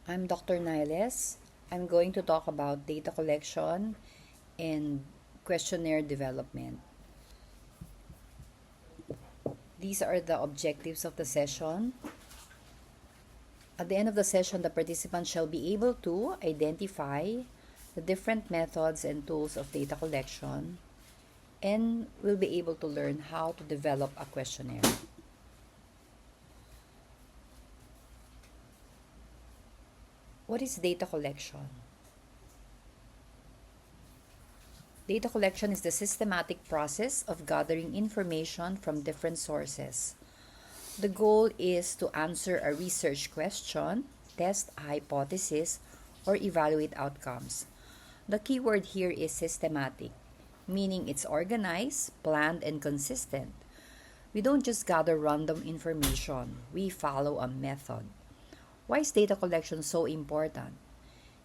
I'm Dr. Niles. I'm going to talk about data collection and questionnaire development. These are the objectives of the session. At the end of the session, the participants shall be able to identify the different methods and tools of data collection and will be able to learn how to develop a questionnaire. What is data collection? Data collection is the systematic process of gathering information from different sources. The goal is to answer a research question, test a hypothesis, or evaluate outcomes. The key word here is systematic, meaning it's organized, planned, and consistent. We don't just gather random information, we follow a method. Why is data collection so important?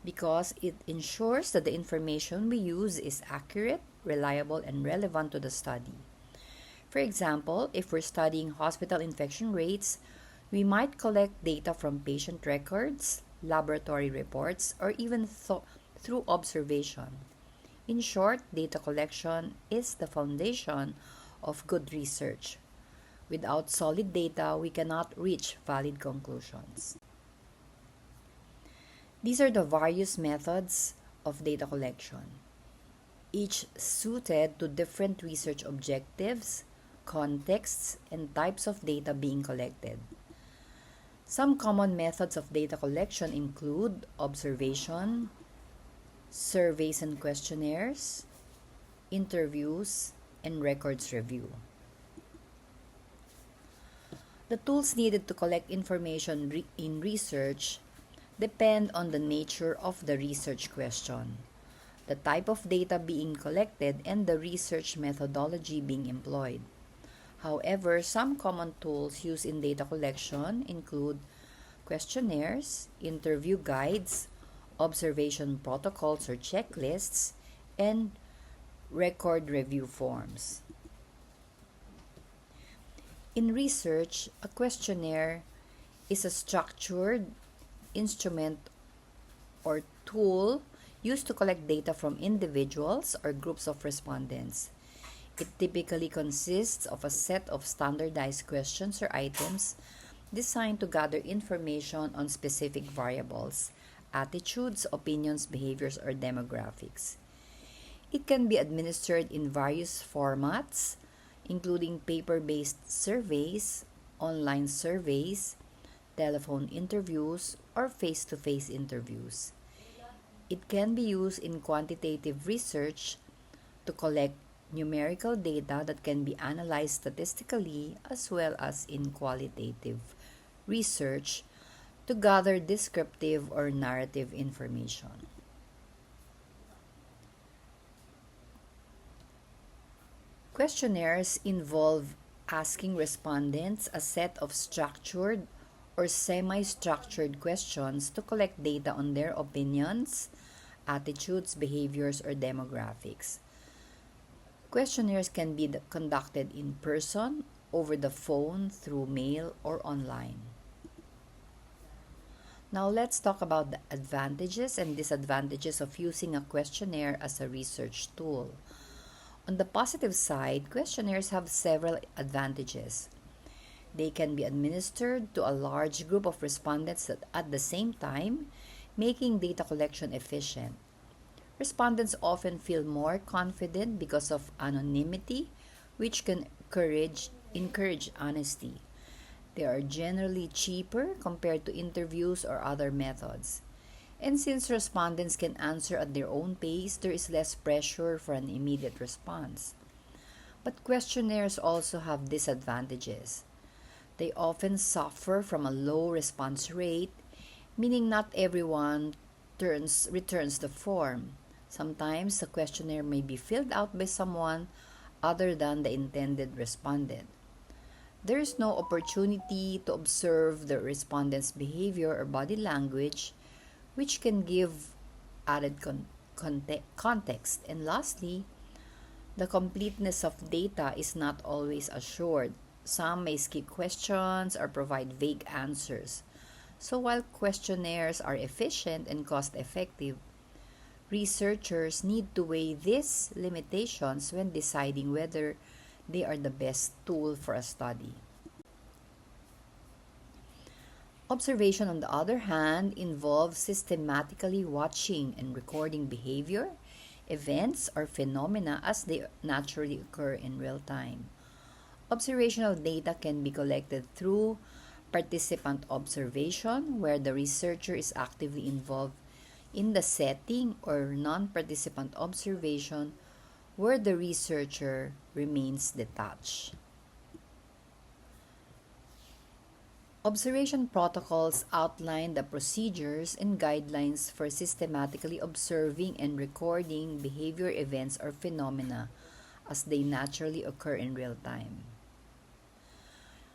Because it ensures that the information we use is accurate, reliable, and relevant to the study. For example, if we're studying hospital infection rates, we might collect data from patient records, laboratory reports, or even through observation. In short, data collection is the foundation of good research. Without solid data, we cannot reach valid conclusions. These are the various methods of data collection, each suited to different research objectives, contexts, and types of data being collected. Some common methods of data collection include observation, surveys and questionnaires, interviews, and records review. The tools needed to collect information in research depend on the nature of the research question, the type of data being collected, and the research methodology being employed. However, some common tools used in data collection include questionnaires, interview guides, observation protocols or checklists, and record review forms. In research, a questionnaire is a structured instrument or tool used to collect data from individuals or groups of respondents. It typically consists of a set of standardized questions or items designed to gather information on specific variables, attitudes, opinions, behaviors, or demographics. It can be administered in various formats, including paper-based surveys, online surveys, telephone interviews, or face-to-face interviews. It can be used in quantitative research to collect numerical data that can be analyzed statistically, as well as in qualitative research to gather descriptive or narrative information. Questionnaires involve asking respondents a set of structured or semi-structured questions to collect data on their opinions, attitudes, behaviors, or demographics. Questionnaires can be conducted in person, over the phone, through mail, or online. Now let's talk about the advantages and disadvantages of using a questionnaire as a research tool. On the positive side, questionnaires have several advantages. They can be administered to a large group of respondents at the same time, making data collection efficient. Respondents often feel more confident because of anonymity, which can encourage honesty. They are generally cheaper compared to interviews or other methods. And since respondents can answer at their own pace, there is less pressure for an immediate response. But questionnaires also have disadvantages. They often suffer from a low response rate, meaning not everyone returns the form. Sometimes the questionnaire may be filled out by someone other than the intended respondent. There is no opportunity to observe the respondent's behavior or body language, which can give added context. And lastly, the completeness of data is not always assured. Some may skip questions or provide vague answers. So while questionnaires are efficient and cost-effective, researchers need to weigh these limitations when deciding whether they are the best tool for a study. Observation, on the other hand, involves systematically watching and recording behavior, events, or phenomena as they naturally occur in real time. Observational data can be collected through participant observation, where the researcher is actively involved in the setting, or non-participant observation, where the researcher remains detached. Observation protocols outline the procedures and guidelines for systematically observing and recording behavior, events, or phenomena as they naturally occur in real time.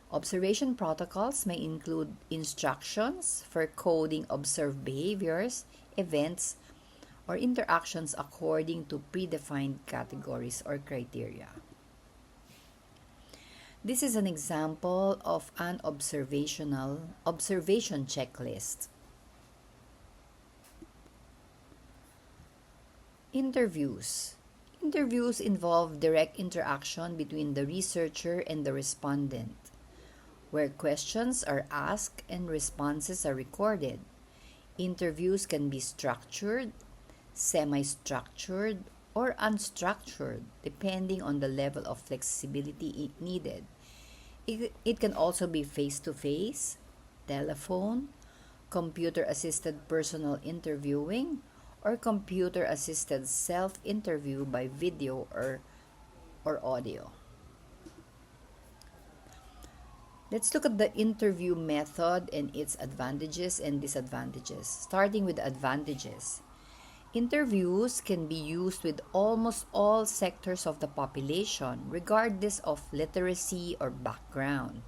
Observation protocols may include instructions for coding observed behaviors, events, or interactions according to predefined categories or criteria. This is an example of an observation checklist. Interviews. Interviews involve direct interaction between the researcher and the respondent, where questions are asked and responses are recorded. Interviews can be structured, semi-structured, or unstructured, depending on the level of flexibility needed. It can also be face-to-face, telephone, computer-assisted personal interviewing, or computer-assisted self-interview by video or audio. Let's look at the interview method and its advantages and disadvantages. Starting with the advantages. Interviews can be used with almost all sectors of the population, regardless of literacy or background.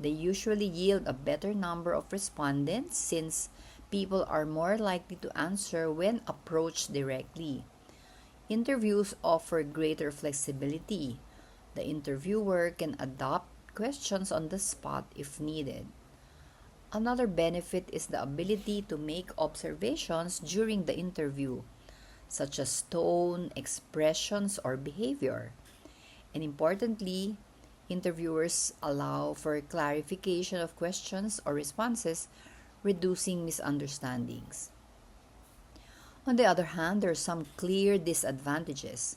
They usually yield a better number of respondents since people are more likely to answer when approached directly. Interviews offer greater flexibility. The interviewer can adapt questions on the spot if needed. Another benefit is the ability to make observations during the interview, such as tone, expressions, or behavior. And importantly, interviewers allow for clarification of questions or responses, reducing misunderstandings. On the other hand, there are some clear disadvantages.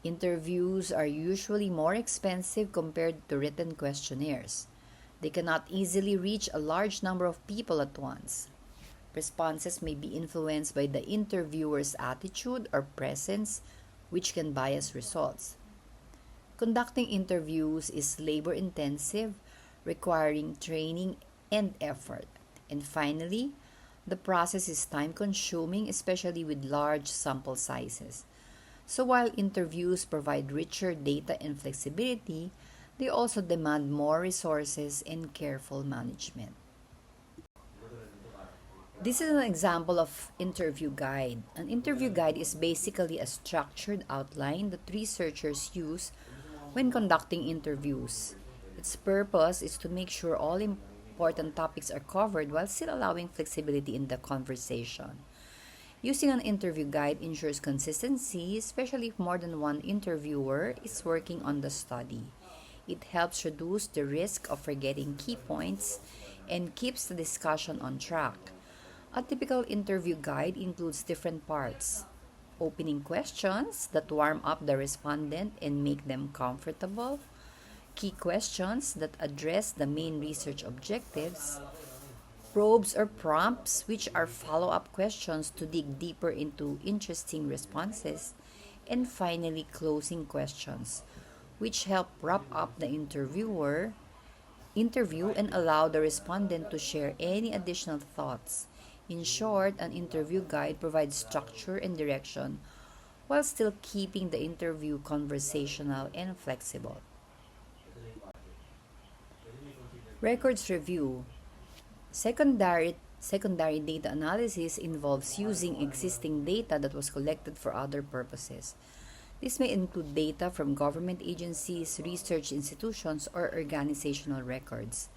Interviews are usually more expensive compared to written questionnaires. They cannot easily reach a large number of people at once. Responses may be influenced by the interviewer's attitude or presence, which can bias results. Conducting interviews is labor-intensive, requiring training and effort. And finally, the process is time-consuming, especially with large sample sizes. So while interviews provide richer data and flexibility, they also demand more resources and careful management. This is an example of interview guide. An interview guide is basically a structured outline that researchers use when conducting interviews. Its purpose is to make sure all important topics are covered while still allowing flexibility in the conversation. Using an interview guide ensures consistency, especially if more than one interviewer is working on the study. It helps reduce the risk of forgetting key points and keeps the discussion on track. A typical interview guide includes different parts: opening questions that warm up the respondent and make them comfortable, key questions that address the main research objectives, probes or prompts, which are follow-up questions to dig deeper into interesting responses, and finally, closing questions, which help wrap up the interview and allow the respondent to share any additional thoughts. In short, an interview guide provides structure and direction while still keeping the interview conversational and flexible. Records review. Secondary data analysis involves using existing data that was collected for other purposes. This may include data from government agencies, research institutions, or organizational records.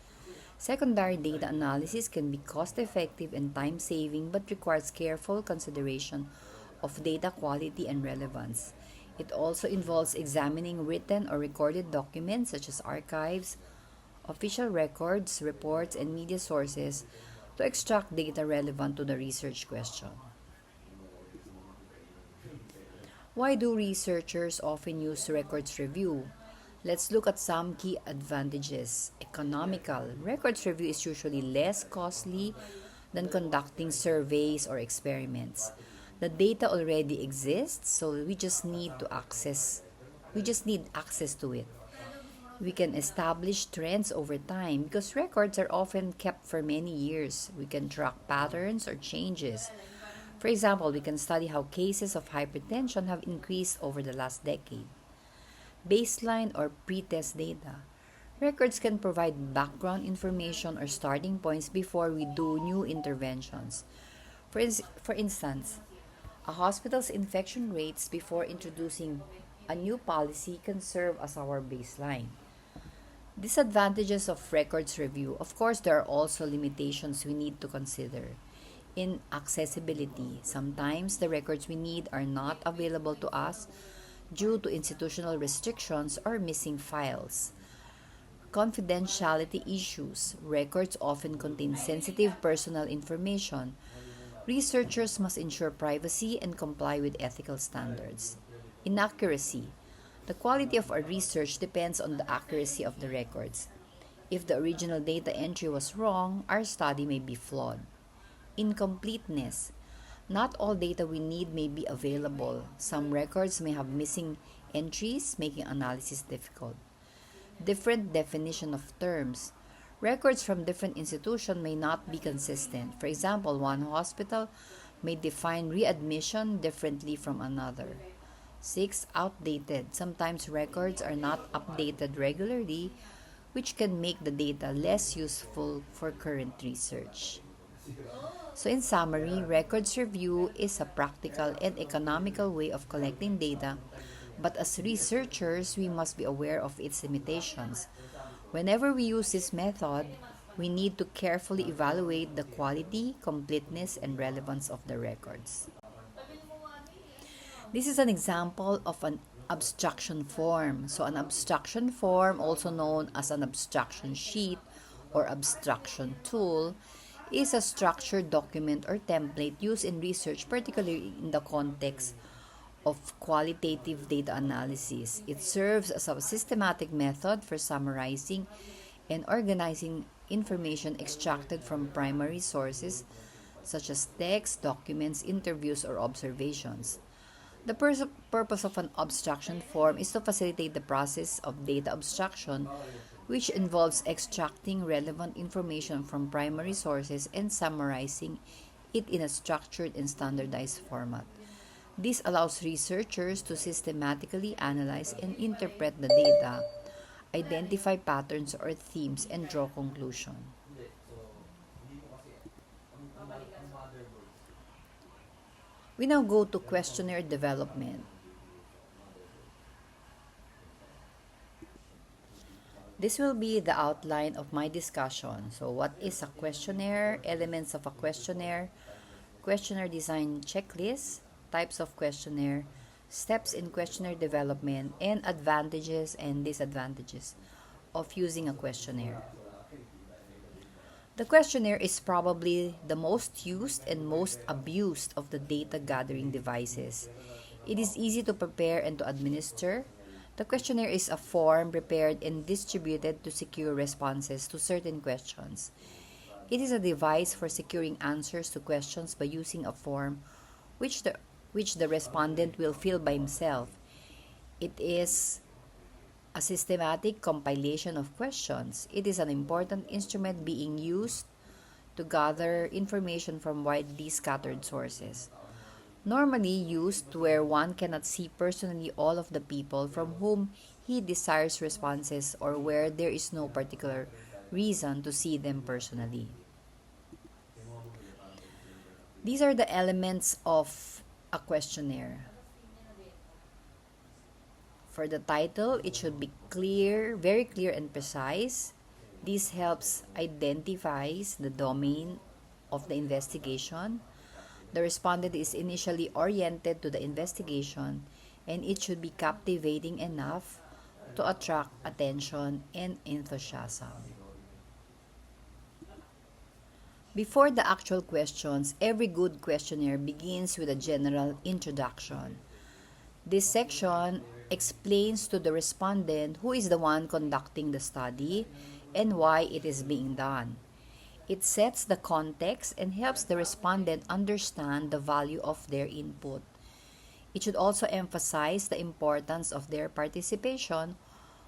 Secondary data analysis can be cost-effective and time-saving but requires careful consideration of data quality and relevance. It also involves examining written or recorded documents such as archives, official records, reports, and media sources to extract data relevant to the research question. Why do researchers often use records review? Let's look at some key advantages. Economical. Records review is usually less costly than conducting surveys or experiments. The data already exists, so we just need access to it. We can establish trends over time because records are often kept for many years. We can track patterns or changes. For example, we can study how cases of hypertension have increased over the last decade. Baseline or pretest data. Records can provide background information or starting points before we do new interventions. For instance, a hospital's infection rates before introducing a new policy can serve as our baseline. Disadvantages of records review. Of course, there are also limitations we need to consider. In accessibility, sometimes the records we need are not available to us due to institutional restrictions or missing files. Confidentiality issues. Records often contain sensitive personal information. Researchers must ensure privacy and comply with ethical standards. Inaccuracy. The quality of our research depends on the accuracy of the records. If the original data entry was wrong, our study may be flawed. Incompleteness. Not all data we need may be available. Some records may have missing entries, making analysis difficult. Different definition of terms. Records from different institutions may not be consistent. For example, one hospital may define readmission differently from another. 6. Outdated. Sometimes records are not updated regularly, which can make the data less useful for current research. So, in summary, records review is a practical and economical way of collecting data, but as researchers, we must be aware of its limitations. Whenever we use this method, we need to carefully evaluate the quality, completeness, and relevance of the records. This is an example of an abstraction form. So, an abstraction form, also known as an abstraction sheet or abstraction tool, is a structured document or template used in research, particularly in the context of qualitative data analysis. It serves as a systematic method for summarizing and organizing information extracted from primary sources such as text, documents, interviews, or observations. The purpose of an abstraction form is to facilitate the process of data abstraction, which involves extracting relevant information from primary sources and summarizing it in a structured and standardized format. This allows researchers to systematically analyze and interpret the data, identify patterns or themes, and draw conclusions. We now go to questionnaire development. This will be the outline of my discussion. So, what is a questionnaire? Elements of a questionnaire, questionnaire design checklist, types of questionnaire, steps in questionnaire development, and advantages and disadvantages of using a questionnaire. The questionnaire is probably the most used and most abused of the data gathering devices. It is easy to prepare and to administer. The questionnaire is a form prepared and distributed to secure responses to certain questions. It is a device for securing answers to questions by using a form which the respondent will fill by himself. It is a systematic compilation of questions. It is an important instrument being used to gather information from widely scattered sources. Normally used where one cannot see personally all of the people from whom he desires responses or where there is no particular reason to see them personally. These are the elements of a questionnaire. For the title, it should be clear, very clear and precise. This helps identifies the domain of the investigation. The respondent is initially oriented to the investigation, and it should be captivating enough to attract attention and enthusiasm. Before the actual questions, every good questionnaire begins with a general introduction. This section explains to the respondent who is the one conducting the study and why it is being done. It sets the context and helps the respondent understand the value of their input. It should also emphasize the importance of their participation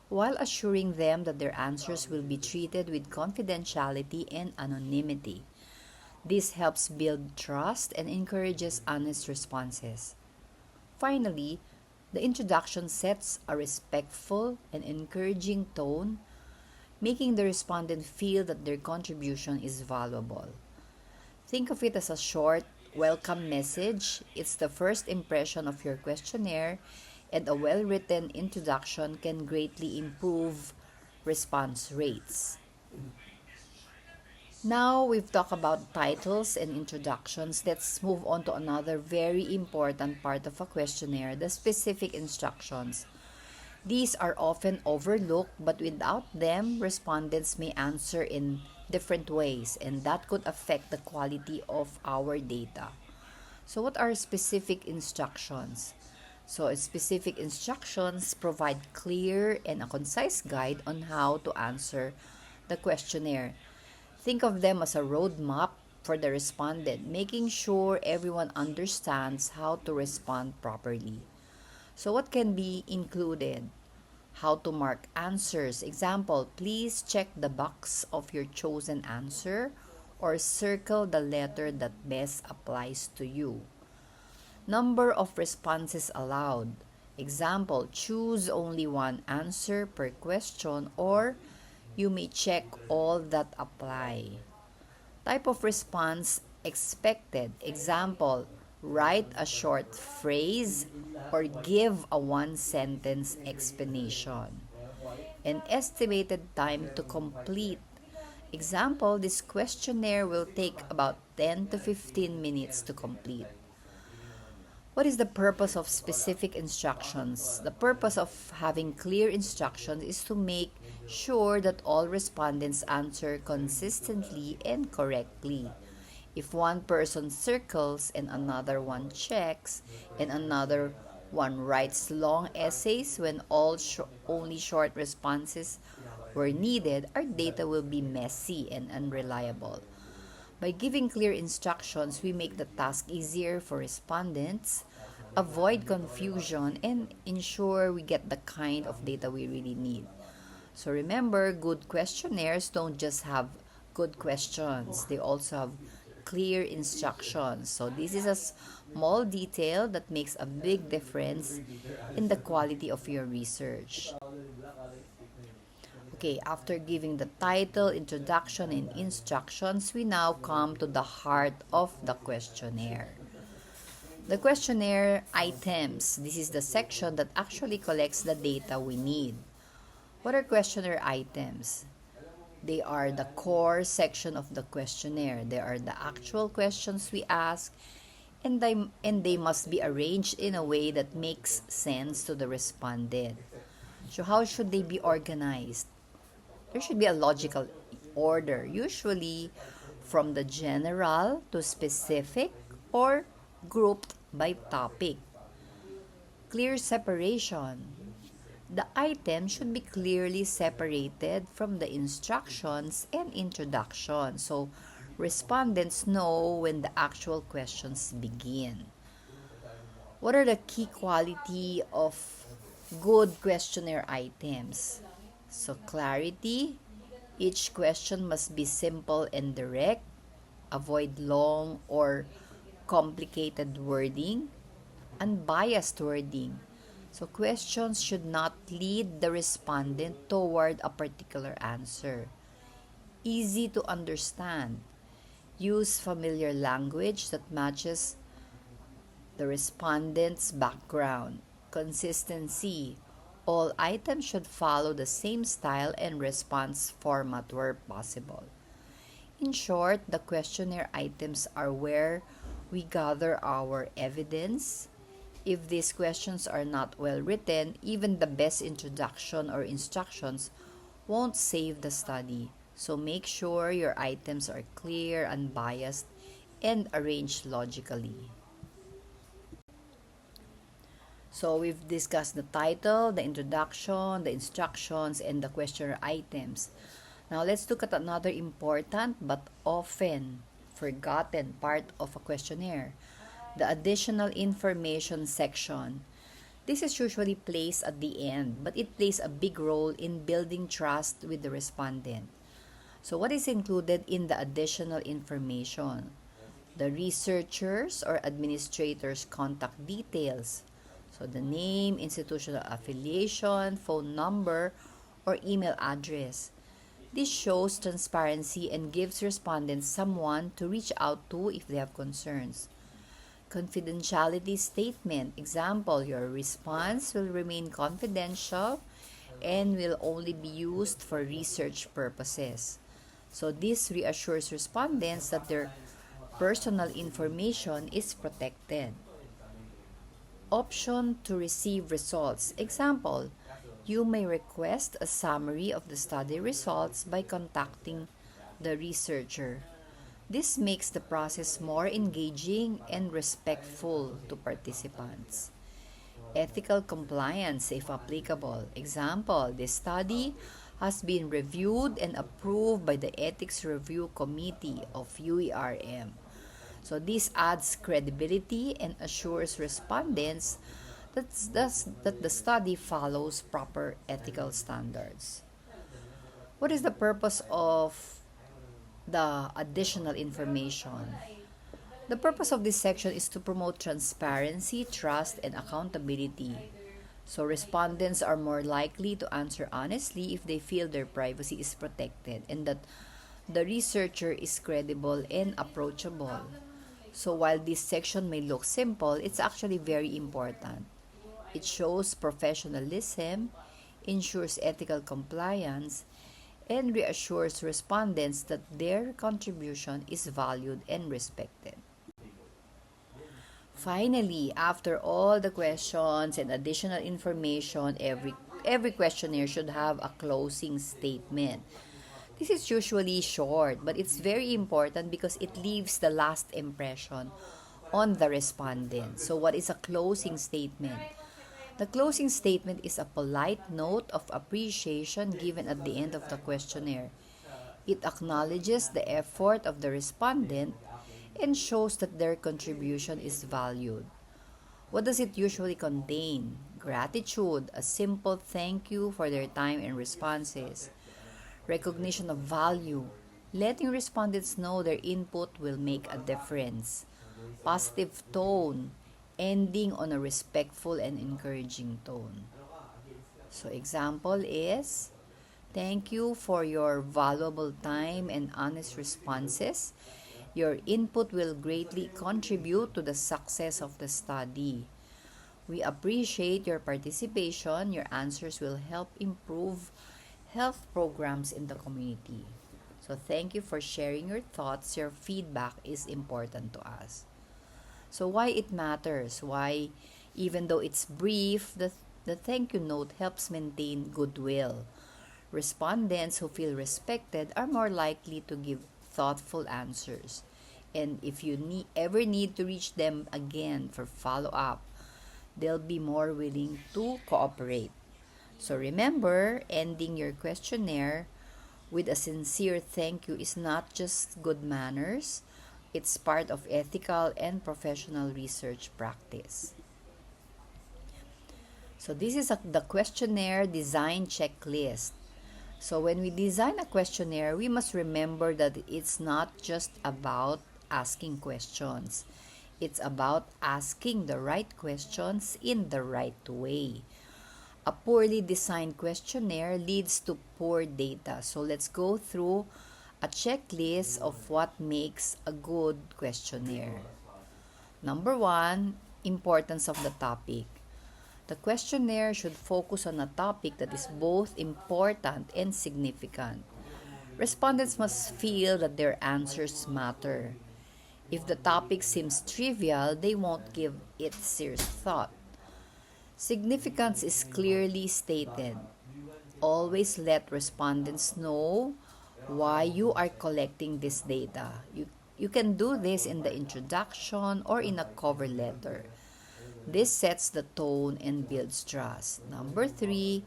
while assuring them that their answers will be treated with confidentiality and anonymity. This helps build trust and encourages honest responses. Finally, the introduction sets a respectful and encouraging tone, making the respondent feel that their contribution is valuable. Think of it as a short, welcome message. It's the first impression of your questionnaire, and a well written introduction can greatly improve response rates. Now we've talked about titles and introductions. Let's move on to another very important part of a questionnaire, the specific instructions. These are often overlooked, but without them, respondents may answer in different ways, and that could affect the quality of our data. So, what are specific instructions? So, specific instructions provide clear and a concise guide on how to answer the questionnaire. Think of them as a roadmap for the respondent, making sure everyone understands how to respond properly. So, what can be included? How to mark answers. Example, please check the box of your chosen answer or circle the letter that best applies to you. Number of responses allowed. Example, choose only one answer per question, or you may check all that apply. Type of response expected. Example, write a short phrase or give a one-sentence explanation. An estimated time to complete. Example, this questionnaire will take about 10 to 15 minutes to complete. What is the purpose of specific instructions? The purpose of having clear instructions is to make sure that all respondents answer consistently and correctly. If one person circles and another one checks and another one writes long essays when only short responses were needed, our data will be messy and unreliable. By giving clear instructions, we make the task easier for respondents, avoid confusion, and ensure we get the kind of data we really need. So remember, good questionnaires don't just have good questions, they also have clear instructions. So this is a small detail that makes a big difference in the quality of your research. Okay, after giving the title, introduction, and instructions, we now come to the heart of the questionnaire. The questionnaire items. This is the section that actually collects the data we need. What are questionnaire items? They are the core section of the questionnaire. They are the actual questions we ask, and they must be arranged in a way that makes sense to the respondent. So how should they be organized? There should be a logical order, usually from the general to specific or grouped by topic. Clear separation. The item should be clearly separated from the instructions and introduction, so respondents know when the actual questions begin. What are the key quality of good questionnaire items? So clarity. Each question must be simple and direct. Avoid long or complicated wording. Unbiased wording. So questions should not lead the respondent toward a particular answer. Easy to understand. Use familiar language that matches the respondent's background. Consistency. All items should follow the same style and response format where possible. In short, the questionnaire items are where we gather our evidence. If these questions are not well written, even the best introduction or instructions won't save the study. So make sure your items are clear, unbiased, and arranged logically. So we've discussed the title, the introduction, the instructions, and the questionnaire items. Now let's look at another important but often forgotten part of a questionnaire, the additional information section. This is usually placed at the end, but it plays a big role in building trust with the respondent. So what is included in the additional information? The researchers or administrators' contact details. So the name, institutional affiliation, phone number, or email address. This shows transparency and gives respondents someone to reach out to if they have concerns. Confidentiality statement. Example, your response will remain confidential and will only be used for research purposes. So this reassures respondents that their personal information is protected. Option to receive results. Example, you may request a summary of the study results by contacting the researcher. This makes the process more engaging and respectful to participants. Ethical compliance, if applicable. Example, the study has been reviewed and approved by the Ethics Review Committee of UERM. So this adds credibility and assures respondents that the study follows proper ethical standards. What is the purpose of the additional information? The purpose of this section is to promote transparency, trust, and accountability. So respondents are more likely to answer honestly if they feel their privacy is protected and that the researcher is credible and approachable. So while this section may look simple, it's actually very important. It shows professionalism, ensures ethical compliance, and reassures respondents that their contribution is valued and respected. Finally, after all the questions and additional information, every questionnaire should have a closing statement. This is usually short, but it's very important because it leaves the last impression on the respondent. So what is a closing statement? The closing statement is a polite note of appreciation given at the end of the questionnaire. It acknowledges the effort of the respondent and shows that their contribution is valued. What does it usually contain? Gratitude, a simple thank you for their time and responses. Recognition of value, letting respondents know their input will make a difference. Positive tone, ending on a respectful and encouraging tone. So example is, thank you for your valuable time and honest responses. Your input will greatly contribute to the success of the study. We appreciate your participation. Your answers will help improve health programs in the community. So thank you for sharing your thoughts. Your feedback is important to us. So why it matters? Why, even though it's brief, the thank you note helps maintain goodwill. Respondents who feel respected are more likely to give thoughtful answers. And if you ever need to reach them again for follow-up, they'll be more willing to cooperate. So remember, ending your questionnaire with a sincere thank you is not just good manners, it's part of ethical and professional research practice. So this is the questionnaire design checklist. So when we design a questionnaire, we must remember that it's not just about asking questions. It's about asking the right questions in the right way. A poorly designed questionnaire leads to poor data. So let's go through a checklist of what makes a good questionnaire. Number one, importance of the topic. The questionnaire should focus on a topic that is both important and significant. Respondents must feel that their answers matter. If the topic seems trivial, they won't give it serious thought. Significance is clearly stated. Always let respondents know why you are collecting this data. You can do this in the introduction or in a cover letter. This sets the tone and builds trust. Number three,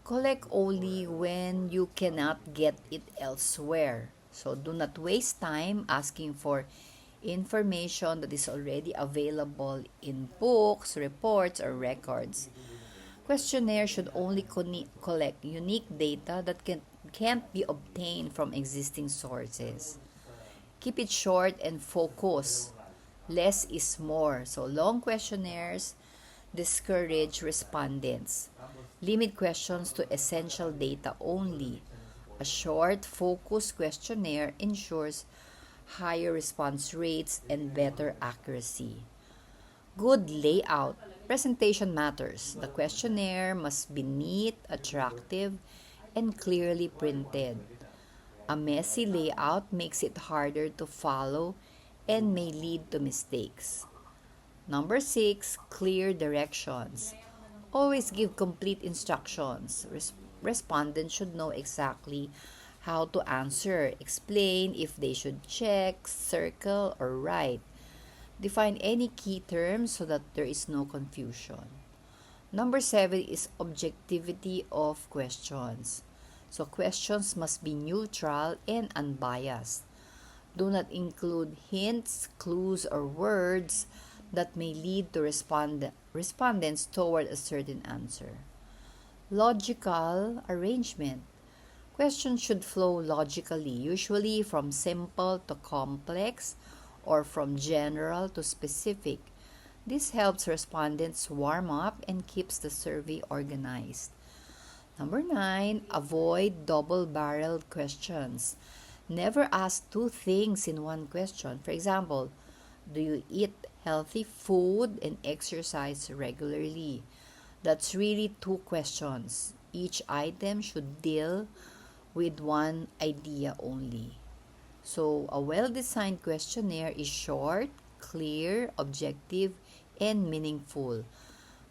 collect only when you cannot get it elsewhere. So do not waste time asking for information that is already available in books, reports, or records. Questionnaires should only collect unique data that can't be obtained from existing sources. Keep it short and focus. Less is more. So long questionnaires discourage respondents. Limit questions to essential data only. A short, focused questionnaire ensures higher response rates and better accuracy. Good layout. Presentation matters. The questionnaire must be neat, attractive, and clearly printed. A messy layout makes it harder to follow and may lead to mistakes. Number six, clear directions. Always give complete instructions. Respondents should know exactly how to answer. Explain if they should check, circle, or write. Define any key terms so that there is no confusion. Number seven is objectivity of questions. So questions must be neutral and unbiased. Do not include hints, clues, or words that may lead to respondents toward a certain answer. Logical arrangement. Questions should flow logically, usually from simple to complex or from general to specific. This helps respondents warm up and keeps the survey organized. Number nine, avoid double-barreled questions. Never ask two things in one question. For example, do you eat healthy food and exercise regularly? That's really two questions. Each item should deal with one idea only. So, a well-designed questionnaire is short, clear, objective, and meaningful.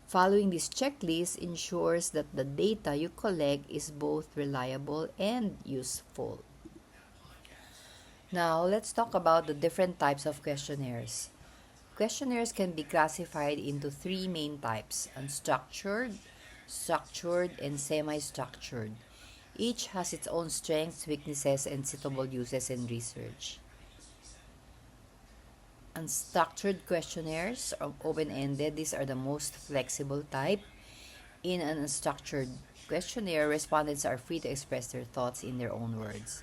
Following this checklist ensures that the data you collect is both reliable and useful. Now, let's talk about the different types of questionnaires. Questionnaires can be classified into three main types: unstructured, structured, and semi structured. Each has its own strengths, weaknesses, and suitable uses in research. Unstructured questionnaires are open ended, these are the most flexible type. In an unstructured questionnaire, respondents are free to express their thoughts in their own words.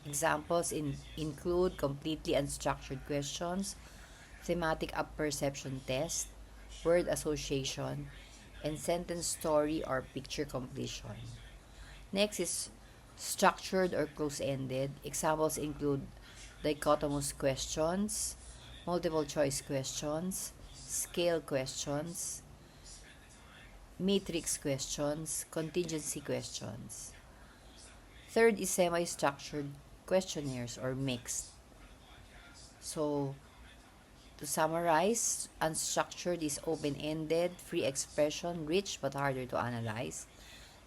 Examples include completely unstructured questions, thematic apperception test, word association, and sentence story or picture completion. Next is structured or close-ended. Examples include dichotomous questions, multiple choice questions, scale questions, matrix questions, contingency questions. Third is semi-structured questionnaires or mixed. So, to summarize, unstructured is open-ended, free expression, rich but harder to analyze.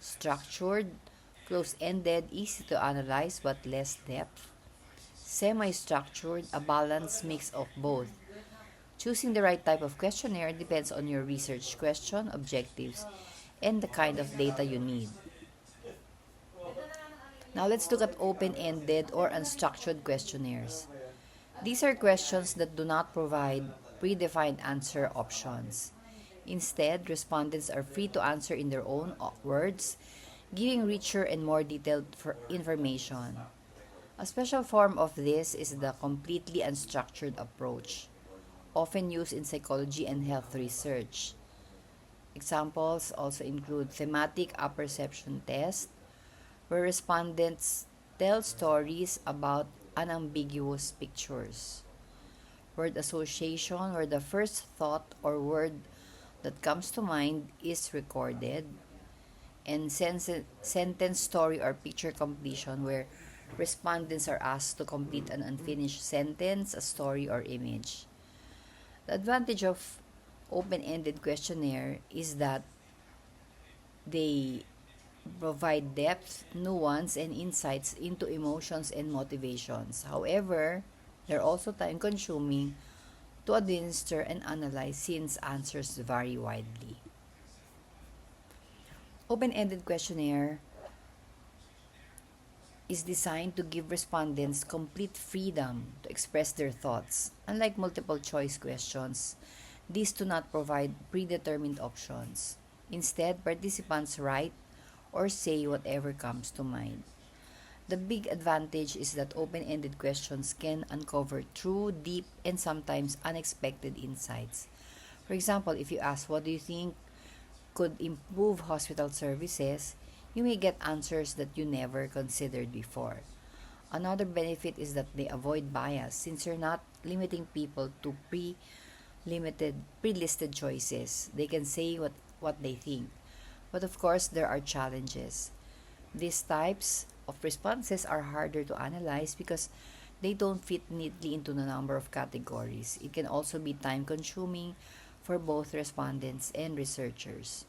Structured, close-ended, easy to analyze but less depth. Semi-structured, a balanced mix of both. Choosing the right type of questionnaire depends on your research question, objectives, and the kind of data you need. Now let's look at open-ended or unstructured questionnaires. These are questions that do not provide predefined answer options. Instead, respondents are free to answer in their own words, giving richer and more detailed information. A special form of this is the completely unstructured approach, often used in psychology and health research. Examples also include thematic apperception test, where respondents tell stories about unambiguous pictures. Word association, where the first thought or word that comes to mind is recorded, and sentence, story, or picture completion, where respondents are asked to complete an unfinished sentence, a story, or image. The advantage of open-ended questionnaire is that they provide depth, nuance, and insights into emotions and motivations. However, they're also time-consuming to administer and analyze since answers vary widely. Open-ended questionnaire is designed to give respondents complete freedom to express their thoughts. Unlike multiple choice questions, these do not provide predetermined options. Instead, participants write or say whatever comes to mind. The big advantage is that open ended questions can uncover true, deep, and sometimes unexpected insights. For example, if you ask, "What do you think could improve hospital services?" you may get answers that you never considered before. Another benefit is that they avoid bias since you're not limiting people to pre-listed choices. They can say what they think. But of course, there are challenges. These types of responses are harder to analyze because they don't fit neatly into the number of categories. It can also be time consuming for both respondents and researchers.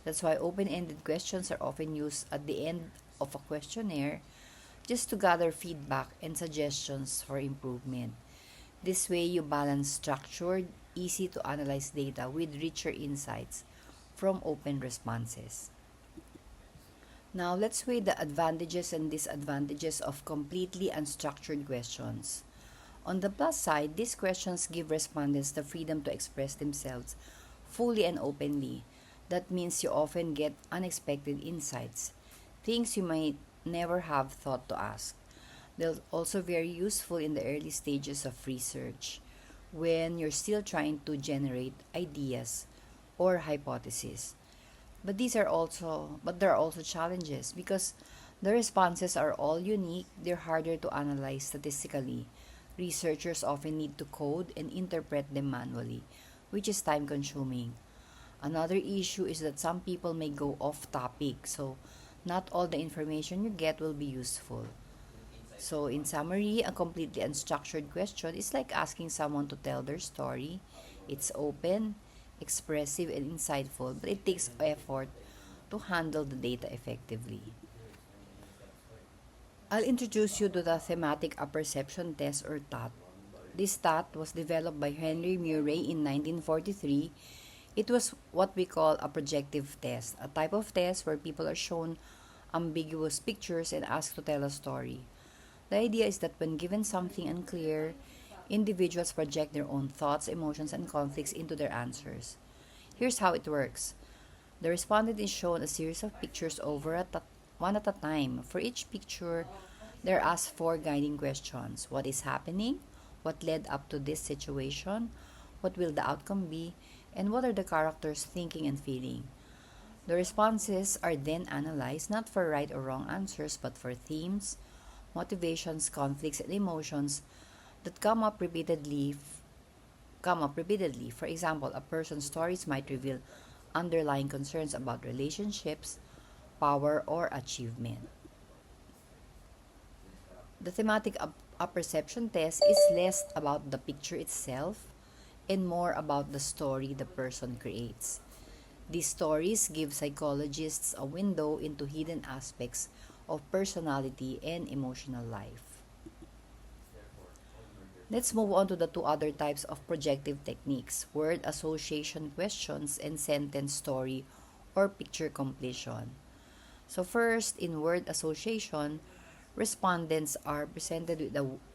That's why open ended questions are often used at the end of a questionnaire just to gather feedback and suggestions for improvement. This way, you balance structured, easy to analyze data with richer insights from open responses. Now, let's weigh the advantages and disadvantages of completely unstructured questions. On the plus side, these questions give respondents the freedom to express themselves fully and openly. That means you often get unexpected insights, things you might never have thought to ask. They're also very useful in the early stages of research when you're still trying to generate ideas or hypotheses. But there are also challenges because the responses are all unique, they're harder to analyze statistically. Researchers often need to code and interpret them manually, which is time consuming. Another issue is that some people may go off topic, so not all the information you get will be useful. So, in summary, a completely unstructured question is like asking someone to tell their story. It's open, expressive, and insightful, but it takes effort to handle the data effectively. I'll introduce you to the thematic apperception test, or TAT. This TAT was developed by Henry Murray in 1943. It was what we call a projective test, a type of test where people are shown ambiguous pictures and asked to tell a story. The idea is that when given something unclear, individuals project their own thoughts, emotions, and conflicts into their answers. Here's how it works. The respondent is shown a series of pictures one at a time. For each picture, they're asked four guiding questions. What is happening? What led up to this situation? What will the outcome be? And what are the characters thinking and feeling? The responses are then analyzed not for right or wrong answers but for themes, motivations, conflicts, and emotions that come up repeatedly. For example, a person's stories might reveal underlying concerns about relationships, power, or achievement. The apperception test is less about the picture itself and more about the story the person creates. These stories give psychologists a window into hidden aspects of personality and emotional life. Let's move on to the two other types of projective techniques: word association questions and sentence story or picture completion. So first, in word association, respondents are presented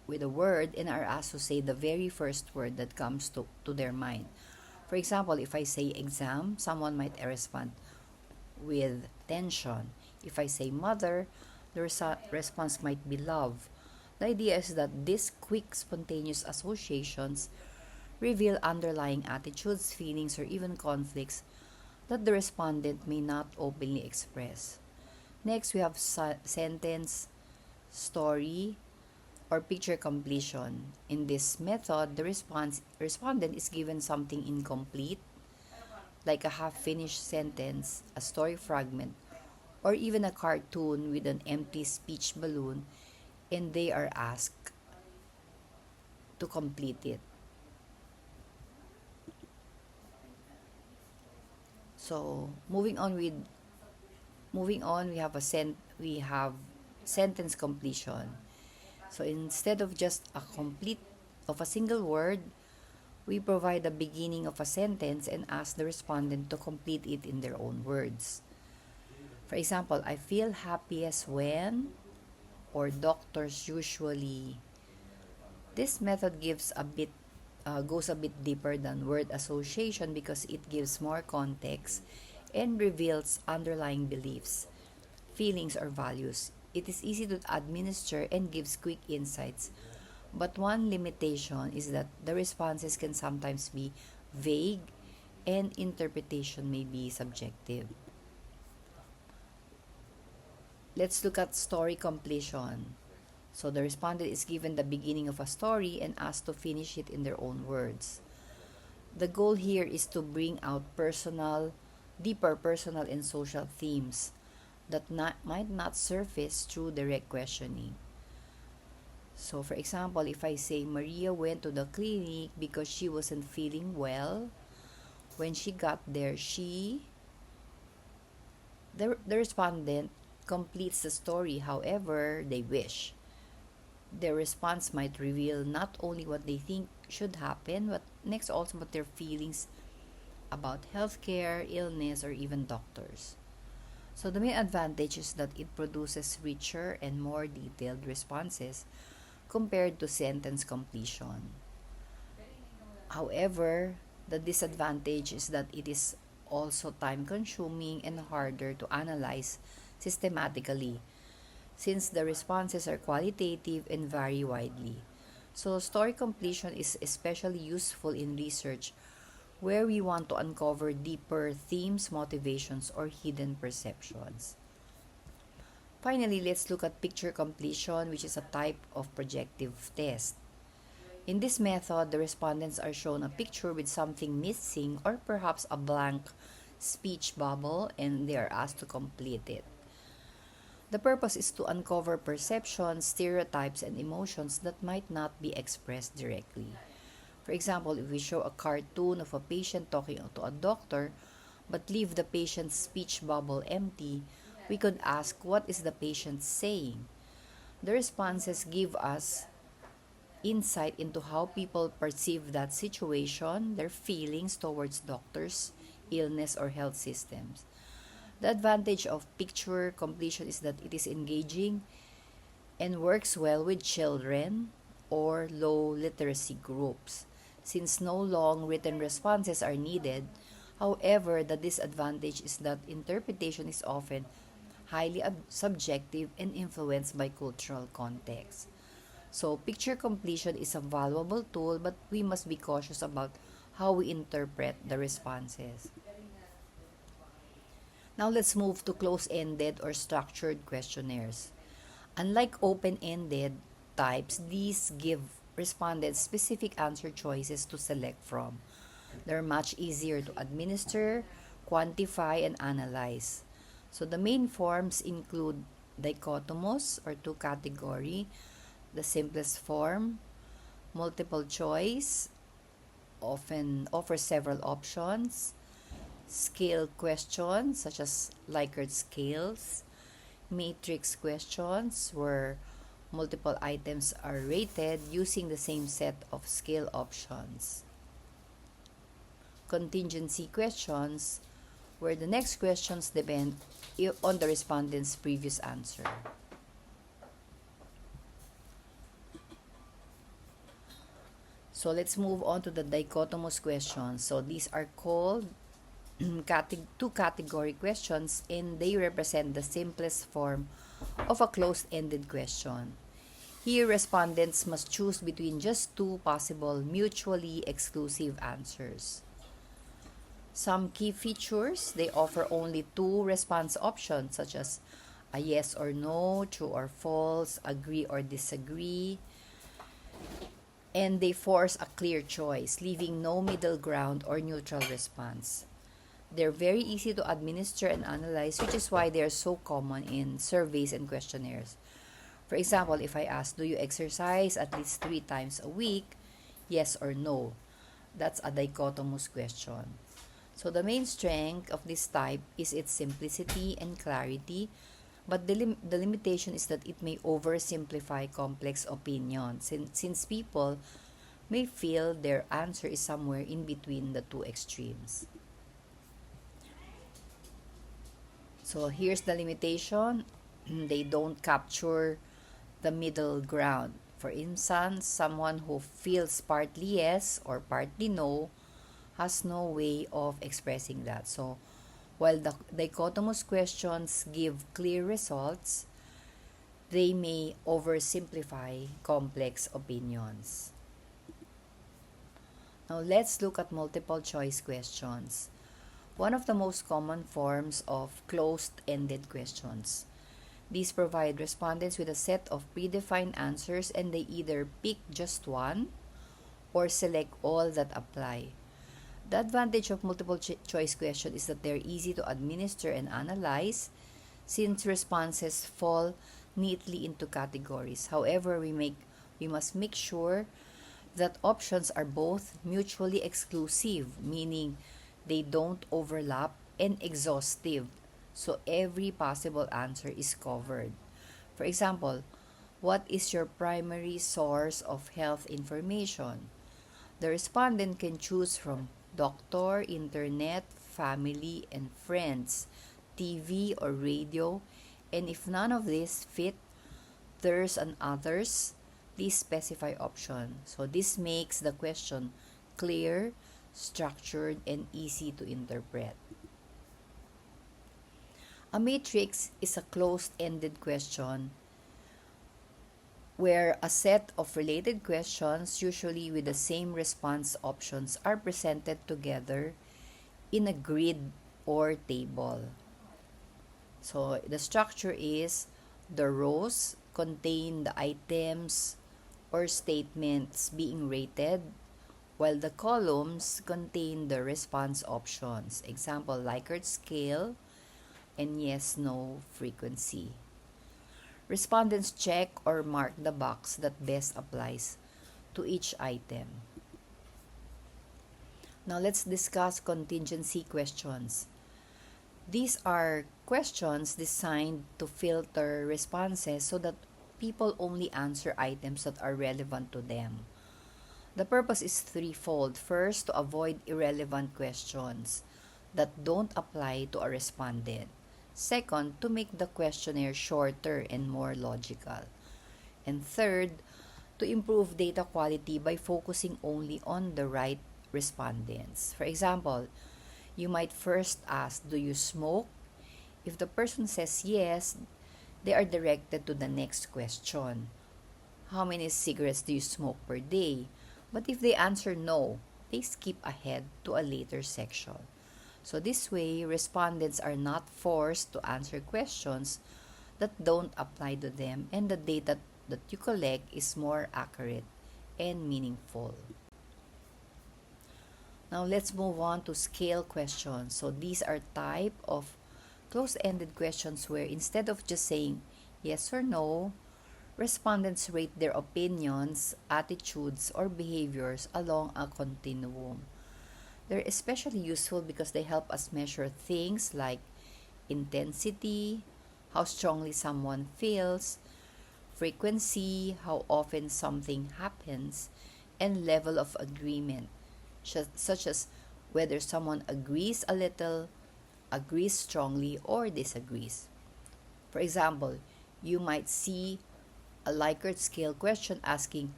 with a word and are asked to say the very first word that comes to their mind. For example, if I say exam, someone might respond with tension. If I say mother, the response might be love. The idea is that these quick, spontaneous associations reveal underlying attitudes, feelings, or even conflicts that the respondent may not openly express. Next, we have sentence, story, or picture completion. In this method, the respondent is given something incomplete, like a half-finished sentence, a story fragment, or even a cartoon with an empty speech balloon, and they are asked to complete it. So, moving on, we have sentence completion. So, instead of just a single word, we provide the beginning of a sentence and ask the respondent to complete it in their own words. For example, I feel happiest when, or doctors usually. This method goes a bit deeper than word association because it gives more context and reveals underlying beliefs, feelings, or values. It is easy to administer and gives quick insights, but one limitation is that the responses can sometimes be vague and interpretation may be subjective. Let's look at story completion. So the respondent is given the beginning of a story and asked to finish it in their own words. The goal here is to bring out deeper personal and social themes that might not surface through direct questioning. So, for example, if I say Maria went to the clinic because she wasn't feeling well, when she got there, the respondent completes the story however they wish. Their response might reveal not only what they think should happen, but next also what their feelings about healthcare, illness, or even doctors. So the main advantage is that it produces richer and more detailed responses compared to sentence completion. However, the disadvantage is that it is also time consuming and harder to analyze systematically since the responses are qualitative and vary widely. So, story completion is especially useful in research where we want to uncover deeper themes, motivations, or hidden perceptions. Finally, let's look at picture completion, which is a type of projective test. In this method, the respondents are shown a picture with something missing or perhaps a blank speech bubble and they are asked to complete it. The purpose is to uncover perceptions, stereotypes, and emotions that might not be expressed directly. For example, if we show a cartoon of a patient talking to a doctor but leave the patient's speech bubble empty, we could ask, what is the patient saying? The responses give us insight into how people perceive that situation, their feelings towards doctors, illness, or health systems. The advantage of picture completion is that it is engaging and works well with children or low literacy groups, since no long written responses are needed. However, the disadvantage is that interpretation is often highly subjective and influenced by cultural context. So, picture completion is a valuable tool, but we must be cautious about how we interpret the responses. Now, let's move to close-ended or structured questionnaires. Unlike open-ended types, these give respondents specific answer choices to select from. They're much easier to administer, quantify, and analyze. So the main forms include dichotomous or two category, the simplest form, multiple choice, often offers several options, scale questions such as Likert scales, matrix questions where multiple items are rated using the same set of scale options, contingency questions where the next questions depend on the respondent's previous answer. So let's move on to the dichotomous questions. So these are called two category questions and they represent the simplest form of a closed-ended question. Here, respondents must choose between just two possible mutually exclusive answers. Some key features, they offer only two response options such as a yes or no, true or false, agree or disagree, and they force a clear choice, leaving no middle ground or neutral response. They're very easy to administer and analyze, which is why they're so common in surveys and questionnaires. For example, if I ask, do you exercise at least 3 times a week? Yes or no? That's a dichotomous question. So the main strength of this type is its simplicity and clarity, but the limitation is that it may oversimplify complex opinions since people may feel their answer is somewhere in between the two extremes. So here's the limitation. They don't capture the middle ground. For instance, someone who feels partly yes or partly no has no way of expressing that. So while the dichotomous questions give clear results, they may oversimplify complex opinions. Now let's look at multiple choice questions. One of the most common forms of closed-ended questions. These provide respondents with a set of predefined answers and they either pick just one or select all that apply. The advantage of multiple choice questions is that they're easy to administer and analyze since responses fall neatly into categories. However, we must make sure that options are both mutually exclusive, meaning they don't overlap, and exhaustive, so every possible answer is covered. For example, what is your primary source of health information? The respondent can choose from doctor, internet, family, and friends, TV or radio, and if none of these fit, there's an others. Please specify option. So this makes the question clear, structured, and easy to interpret. A matrix is a closed-ended question where a set of related questions, usually with the same response options, are presented together in a grid or table. So the structure is the rows contain the items or statements being rated, while the columns contain the response options. Example, Likert scale and yes/no frequency. Respondents check or mark the box that best applies to each item. Now let's discuss contingency questions. These are questions designed to filter responses so that people only answer items that are relevant to them. The purpose is threefold. First, to avoid irrelevant questions that don't apply to a respondent. Second, to make the questionnaire shorter and more logical. And third, to improve data quality by focusing only on the right respondents. For example, you might first ask, do you smoke? If the person says yes, they are directed to the next question. How many cigarettes do you smoke per day? But if they answer no, they skip ahead to a later section. So this way, respondents are not forced to answer questions that don't apply to them and the data that you collect is more accurate and meaningful. Now let's move on to scale questions. So these are type of closed-ended questions where instead of just saying yes or no, respondents rate their opinions, attitudes, or behaviors along a continuum. They're especially useful because they help us measure things like intensity, how strongly someone feels, frequency, how often something happens, and level of agreement, such as whether someone agrees a little, agrees strongly, or disagrees. For example, you might see a Likert scale question asking,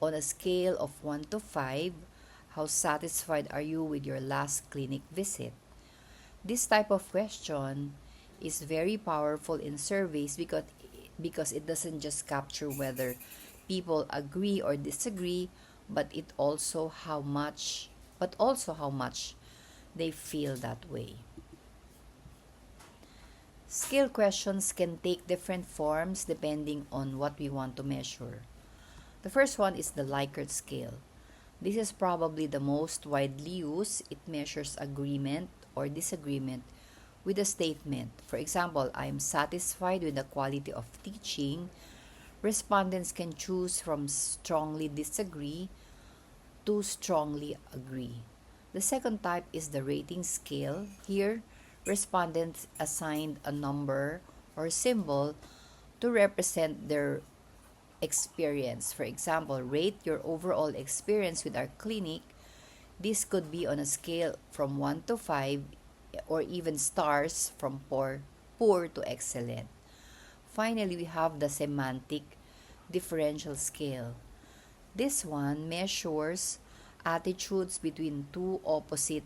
on a scale of 1 to 5, how satisfied are you with your last clinic visit? This type of question is very powerful in surveys because it doesn't just capture whether people agree or disagree, but also how much they feel that way. Scale questions can take different forms depending on what we want to measure. The first one is the Likert scale. This is probably the most widely used. It measures agreement or disagreement with a statement. For example, I am satisfied with the quality of teaching. Respondents can choose from strongly disagree to strongly agree. The second type is the rating scale. Here, respondents assigned a number or symbol to represent their experience. For example, rate your overall experience with our clinic. This could be on a scale from 1 to 5 or even stars from poor to excellent. Finally, we have the semantic differential scale. This one measures attitudes between two opposite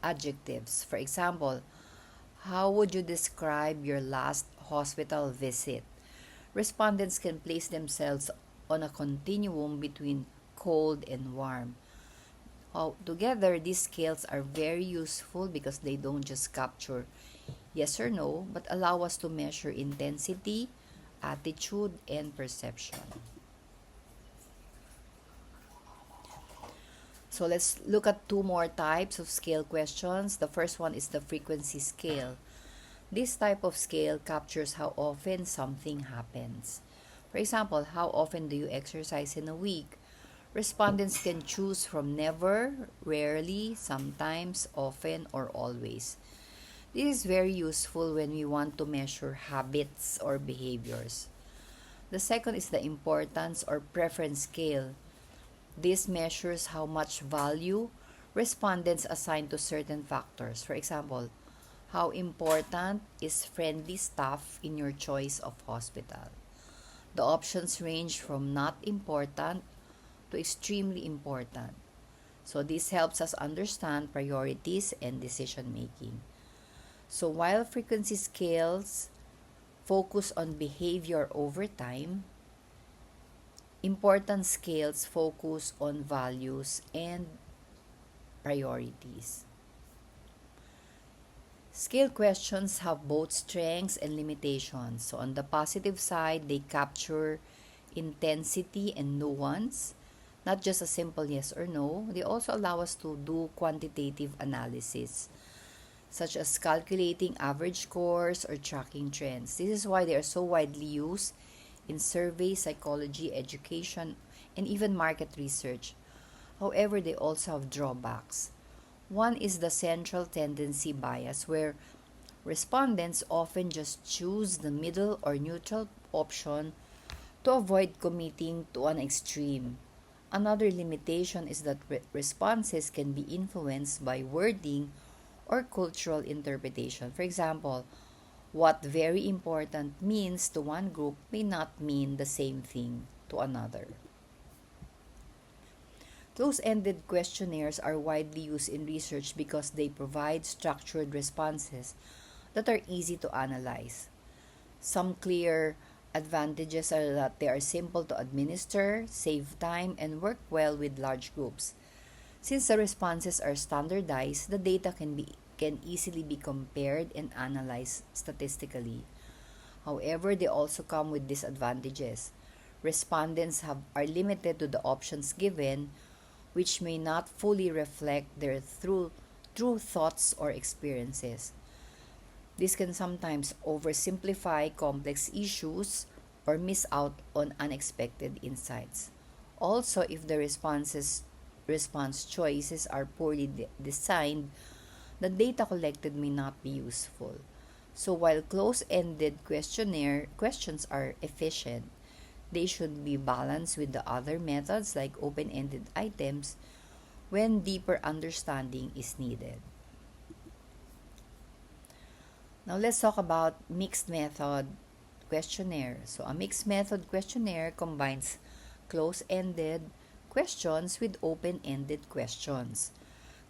adjectives. For example, how would you describe your last hospital visit? Respondents can place themselves on a continuum between cold and warm. Together, these scales are very useful because they don't just capture yes or no, but allow us to measure intensity, attitude, and perception. So let's look at two more types of scale questions. The first one is the frequency scale. This type of scale captures how often something happens. For example, how often do you exercise in a week? Respondents can choose from never, rarely, sometimes, often, or always. This is very useful when we want to measure habits or behaviors. The second is the importance or preference scale. This measures how much value respondents assign to certain factors. For example, how important is friendly staff in your choice of hospital? The options range from not important to extremely important. So this helps us understand priorities and decision making. So while frequency scales focus on behavior over time, important scales focus on values and priorities. Scale questions have both strengths and limitations. So on the positive side, they capture intensity and nuance, not just a simple yes or no. They also allow us to do quantitative analysis, such as calculating average scores or tracking trends. This is why they are so widely used in survey, psychology, education, and even market research. However, they also have drawbacks. One is the central tendency bias, where respondents often just choose the middle or neutral option to avoid committing to an extreme. Another limitation is that responses can be influenced by wording or cultural interpretation. For example, what very important means to one group may not mean the same thing to another. Close-ended questionnaires are widely used in research because they provide structured responses that are easy to analyze. Some clear advantages are that they are simple to administer, save time, and work well with large groups. Since the responses are standardized, the data can easily be compared and analyzed statistically. However, they also come with disadvantages. Respondents are limited to the options given, which may not fully reflect their true thoughts or experiences. This can sometimes oversimplify complex issues or miss out on unexpected insights. Also, if the response choices are poorly designed, the data collected may not be useful. So while close-ended questions are efficient, they should be balanced with the other methods like open-ended items when deeper understanding is needed. Now let's talk about mixed method questionnaire. So a mixed method questionnaire combines close-ended questions with open-ended questions.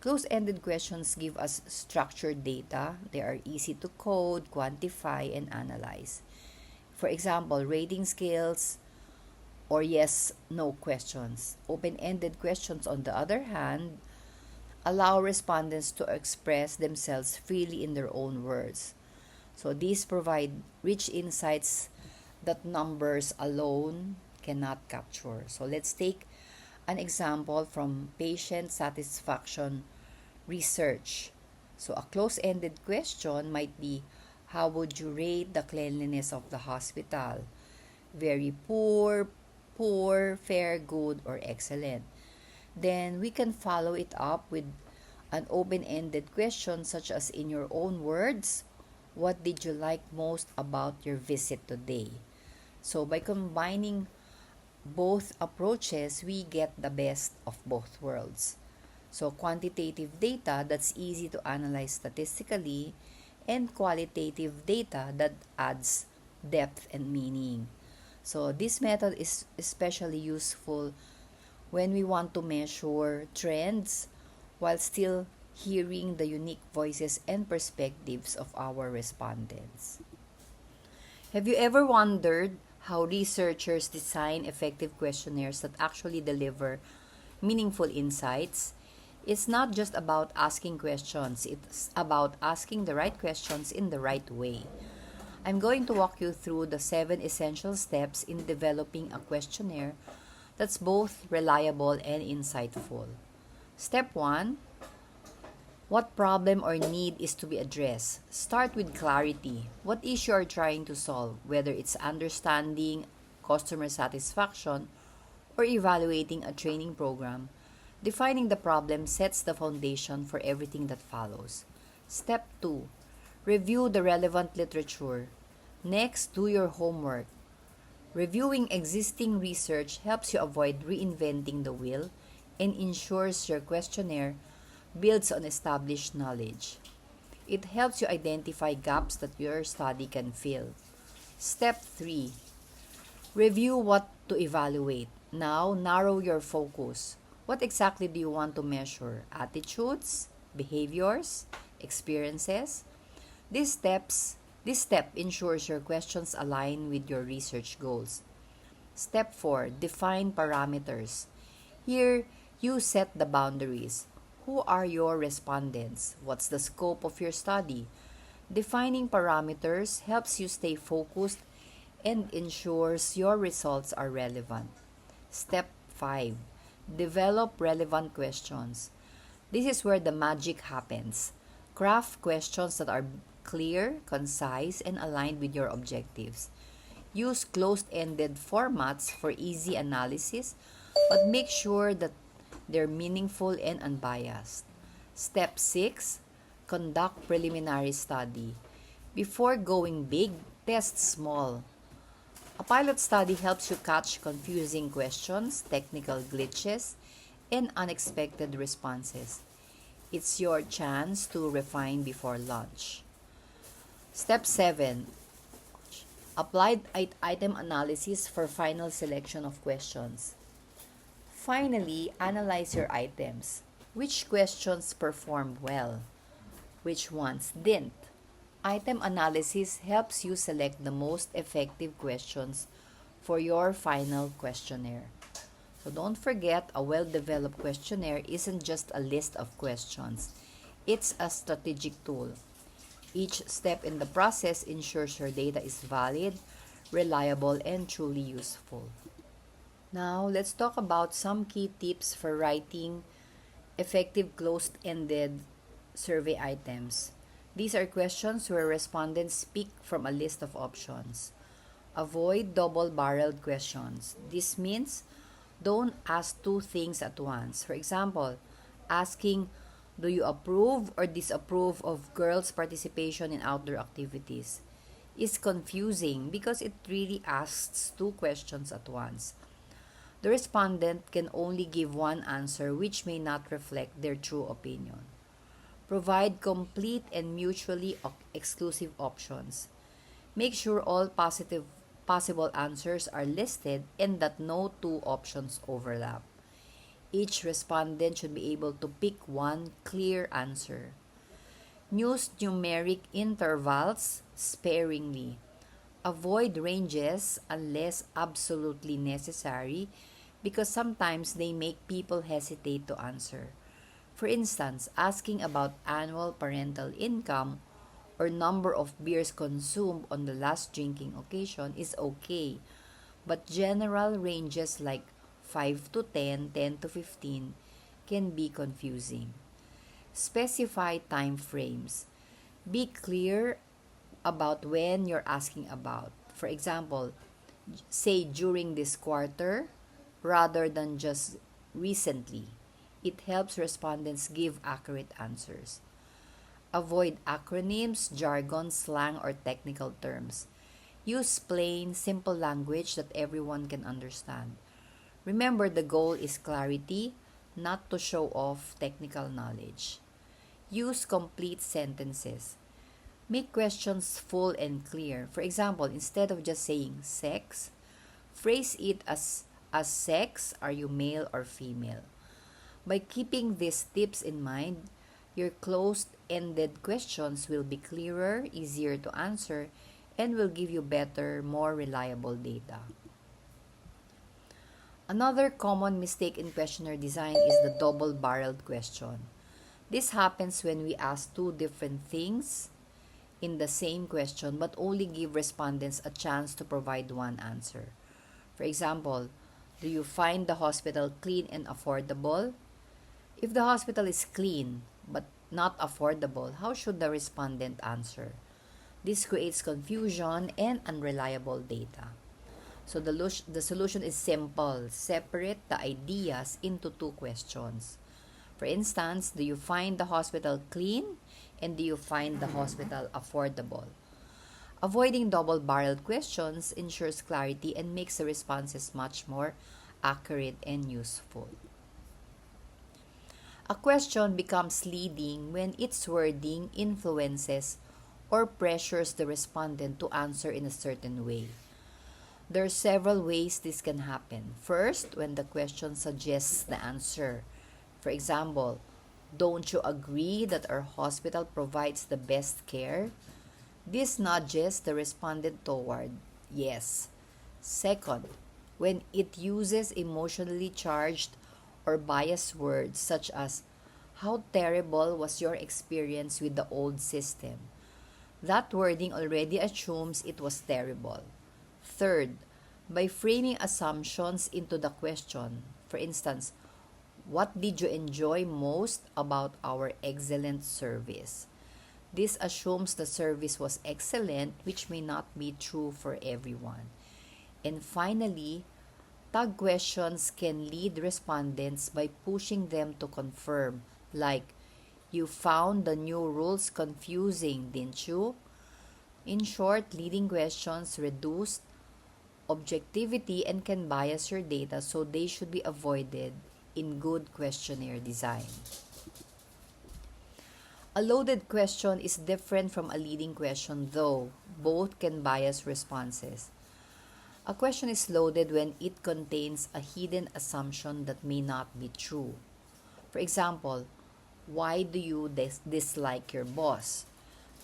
Close-ended questions give us structured data. They are easy to code, quantify, and analyze. For example, rating scales or yes/no questions. Open-ended questions, on the other hand, allow respondents to express themselves freely in their own words. So these provide rich insights that numbers alone cannot capture. So let's take an example from patient satisfaction research. So a close-ended question might be, how would you rate the cleanliness of the hospital? Very poor, poor, fair, good, or excellent. Then we can follow it up with an open-ended question such as, in your own words, what did you like most about your visit today? So by combining both approaches, we get the best of both worlds. So quantitative data that's easy to analyze statistically, and qualitative data that adds depth and meaning. So this method is especially useful when we want to measure trends while still hearing the unique voices and perspectives of our respondents. Have you ever wondered how researchers design effective questionnaires that actually deliver meaningful insights? It's not just about asking questions, it's about asking the right questions in the right way. I'm going to walk you through the 7 essential steps in developing a questionnaire that's both reliable and insightful. Step 1: what problem or need is to be addressed? Start with clarity. What issue are you trying to solve, whether it's understanding customer satisfaction or evaluating a training program? Defining the problem sets the foundation for everything that follows. Step 2: review the relevant literature. Next, do your homework. Reviewing existing research helps you avoid reinventing the wheel and ensures your questionnaire builds on established knowledge. It helps you identify gaps that your study can fill. Step 3: review what to evaluate. Now, narrow your focus. What exactly do you want to measure? Attitudes, behaviors, experiences? These steps this step ensures your questions align with your research goals. Step 4: define parameters. Here, you set the boundaries. Who are your respondents? What's the scope of your study? Defining parameters helps you stay focused and ensures your results are relevant. Step 5: develop relevant questions. This is where the magic happens. Craft questions that are clear, concise, and aligned with your objectives. Use closed-ended formats for easy analysis, but make sure that they're meaningful and unbiased. Step 6: conduct preliminary study. Before going big, test small. A pilot study helps you catch confusing questions, technical glitches, and unexpected responses. It's your chance to refine before launch. Step 7: applied item analysis for final selection of questions. Finally, analyze your items. Which questions performed well? Which ones didn't? Item analysis helps you select the most effective questions for your final questionnaire. So don't forget, a well-developed questionnaire isn't just a list of questions. It's a strategic tool. Each step in the process ensures your data is valid, reliable, and truly useful. Now, let's talk about some key tips for writing effective closed-ended survey items. These are questions where respondents pick from a list of options. Avoid double-barreled questions. This means don't ask two things at once. For example, asking, do you approve or disapprove of girls' participation in outdoor activities, is confusing because it really asks two questions at once. The respondent can only give one answer, which may not reflect their true opinion. Provide complete and mutually exclusive options. Make sure all possible answers are listed and that no two options overlap. Each respondent should be able to pick one clear answer. Use numeric intervals sparingly. Avoid ranges unless absolutely necessary because sometimes they make people hesitate to answer. For instance, asking about annual parental income or number of beers consumed on the last drinking occasion is okay, but general ranges like 5 to 10, 10 to 15 can be confusing. Specify time frames. Be clear about when you're asking about. For example, say during this quarter rather than just recently. It helps respondents give accurate answers. Avoid acronyms, jargon, slang, or technical terms. Use plain, simple language that everyone can understand. Remember, the goal is clarity, not to show off technical knowledge. Use complete sentences. Make questions full and clear. For example, instead of just saying sex, phrase it as sex, are you male or female? By keeping these tips in mind, your closed-ended questions will be clearer, easier to answer, and will give you better, more reliable data. Another common mistake in questionnaire design is the double-barreled question. This happens when we ask two different things in the same question but only give respondents a chance to provide one answer. For example, do you find the hospital clean and affordable? If the hospital is clean but not affordable, how should the respondent answer? This creates confusion and unreliable data. So the solution is simple. Separate the ideas into two questions. For instance, do you find the hospital clean and do you find the hospital affordable? Avoiding double-barreled questions ensures clarity and makes the responses much more accurate and useful. A question becomes leading when its wording influences or pressures the respondent to answer in a certain way. There are several ways this can happen. First, when the question suggests the answer. For example, don't you agree that our hospital provides the best care? This nudges the respondent toward yes. Second, when it uses emotionally charged or biased words such as, how terrible was your experience with the old system? That wording already assumes it was terrible. Third, by framing assumptions into the question. For instance, what did you enjoy most about our excellent service? This assumes the service was excellent, which may not be true for everyone. And finally, tag questions can lead respondents by pushing them to confirm, like, you found the new rules confusing, didn't you? In short, leading questions reduce objectivity and can bias your data, so they should be avoided in good questionnaire design. A loaded question is different from a leading question, though both can bias responses. A question is loaded when it contains a hidden assumption that may not be true. For example, why do you dislike your boss?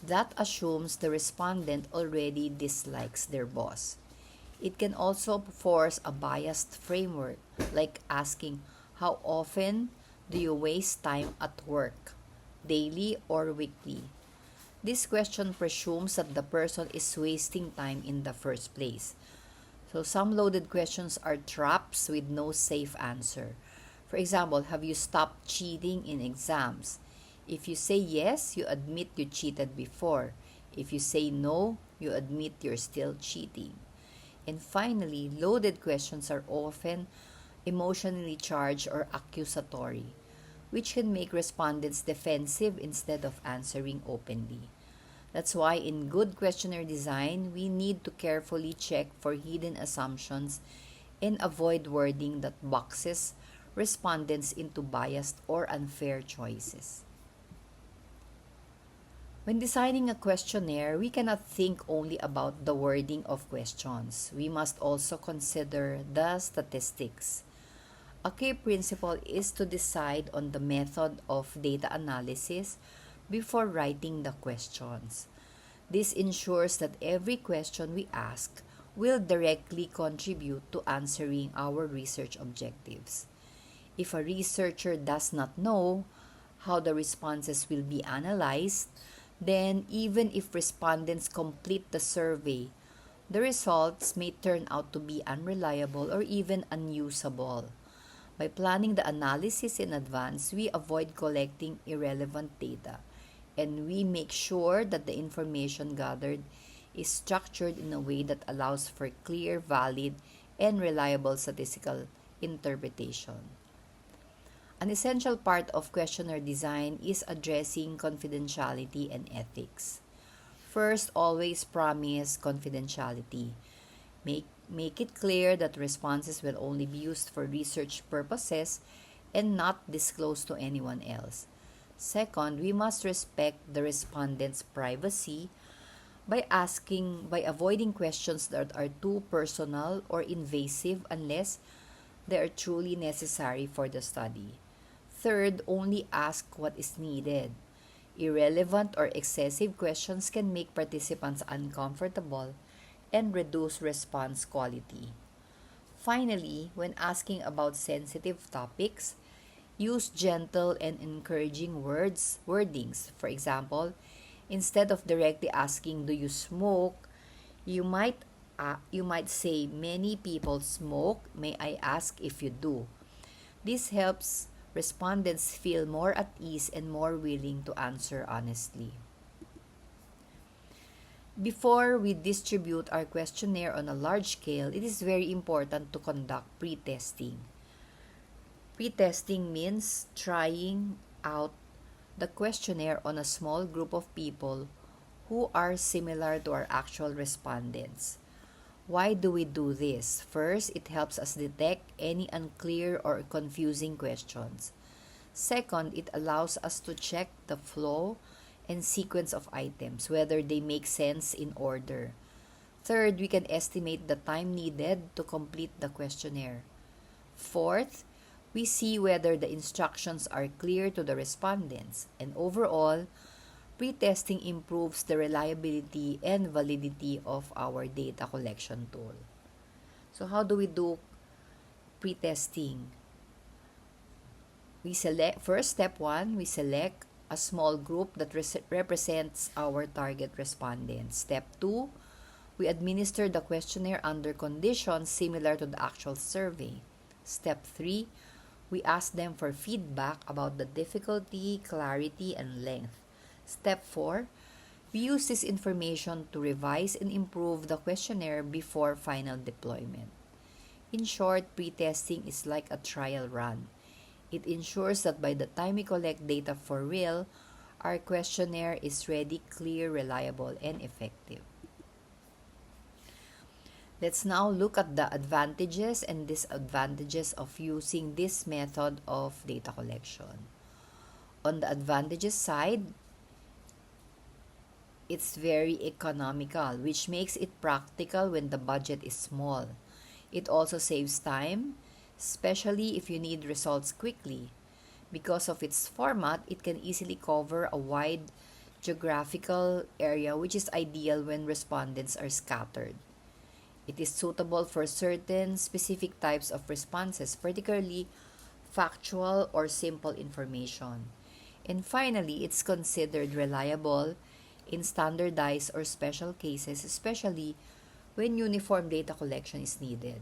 That assumes the respondent already dislikes their boss. It can also force a biased framework, like asking, how often do you waste time at work? Daily or weekly? This question presumes that the person is wasting time in the first place. So some loaded questions are traps with no safe answer. For example, have you stopped cheating in exams? If you say yes, you admit you cheated before. If you say no, you admit you're still cheating. And finally, loaded questions are often emotionally charged or accusatory, which can make respondents defensive instead of answering openly. That's why in good questionnaire design, we need to carefully check for hidden assumptions and avoid wording that boxes respondents into biased or unfair choices. When designing a questionnaire, we cannot think only about the wording of questions. We must also consider the statistics. A key principle is to decide on the method of data analysis before writing the questions. This ensures that every question we ask will directly contribute to answering our research objectives. If a researcher does not know how the responses will be analyzed, then even if respondents complete the survey, the results may turn out to be unreliable or even unusable. By planning the analysis in advance, we avoid collecting irrelevant data, and we make sure that the information gathered is structured in a way that allows for clear, valid, and reliable statistical interpretation. An essential part of questionnaire design is addressing confidentiality and ethics. First, always promise confidentiality. Make it clear that responses will only be used for research purposes and not disclosed to anyone else. Second, we must respect the respondent's privacy by avoiding questions that are too personal or invasive unless they are truly necessary for the study. Third, only ask what is needed. Irrelevant or excessive questions can make participants uncomfortable and reduce response quality. Finally, when asking about sensitive topics, use gentle and encouraging wordings. For example, instead of directly asking, "Do you smoke?" you might say, "Many people smoke. May I ask if you do?" This helps respondents feel more at ease and more willing to answer honestly. Before we distribute our questionnaire on a large scale, it is very important to conduct pre-testing. Pre-testing means trying out the questionnaire on a small group of people who are similar to our actual respondents. Why do we do this? First, it helps us detect any unclear or confusing questions. Second, it allows us to check the flow and sequence of items, whether they make sense in order. Third, we can estimate the time needed to complete the questionnaire. Fourth, we see whether the instructions are clear to the respondents. And overall, pre-testing improves the reliability and validity of our data collection tool. So how do we do pre-testing? First, step 1, we select a small group that represents our target respondents. Step 2, we administer the questionnaire under conditions similar to the actual survey. Step 3, we ask them for feedback about the difficulty, clarity, and length. Step 4, we use this information to revise and improve the questionnaire before final deployment. In short, pre-testing is like a trial run. It ensures that by the time we collect data for real, our questionnaire is ready, clear, reliable, and effective. Let's now look at the advantages and disadvantages of using this method of data collection. On the advantages side, it's very economical, which makes it practical when the budget is small. It also saves time, especially if you need results quickly. Because of its format, it can easily cover a wide geographical area, which is ideal when respondents are scattered. It is suitable for certain specific types of responses, particularly factual or simple information. And finally, it's considered reliable in standardized or special cases, especially when uniform data collection is needed.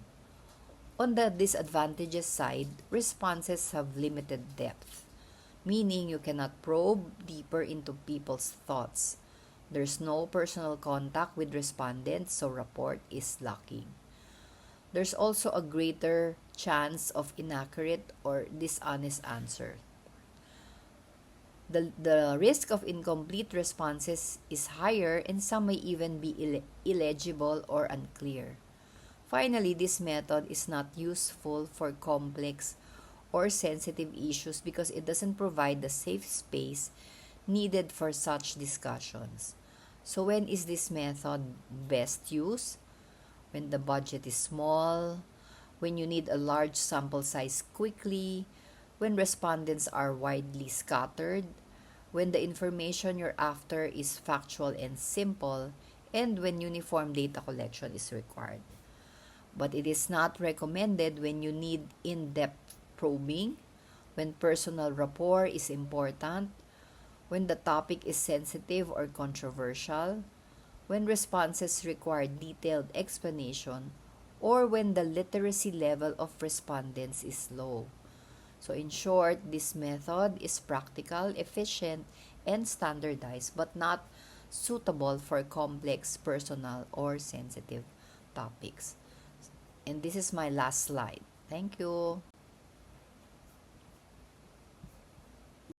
On the disadvantages side, responses have limited depth, meaning you cannot probe deeper into people's thoughts. There's no personal contact with respondents, so rapport is lacking. There's also a greater chance of inaccurate or dishonest answers. The risk of incomplete responses is higher, and some may even be illegible or unclear. Finally, this method is not useful for complex or sensitive issues because it doesn't provide the safe space needed for such discussions. So when is this method best used? When the budget is small, when you need a large sample size quickly, when respondents are widely scattered, when the information you're after is factual and simple, and when uniform data collection is required. But it is not recommended when you need in-depth probing, when personal rapport is important, when the topic is sensitive or controversial, when responses require detailed explanation, or when the literacy level of respondents is low. So in short, this method is practical, efficient, and standardized, but not suitable for complex, personal, or sensitive topics. And this is my last slide. Thank you.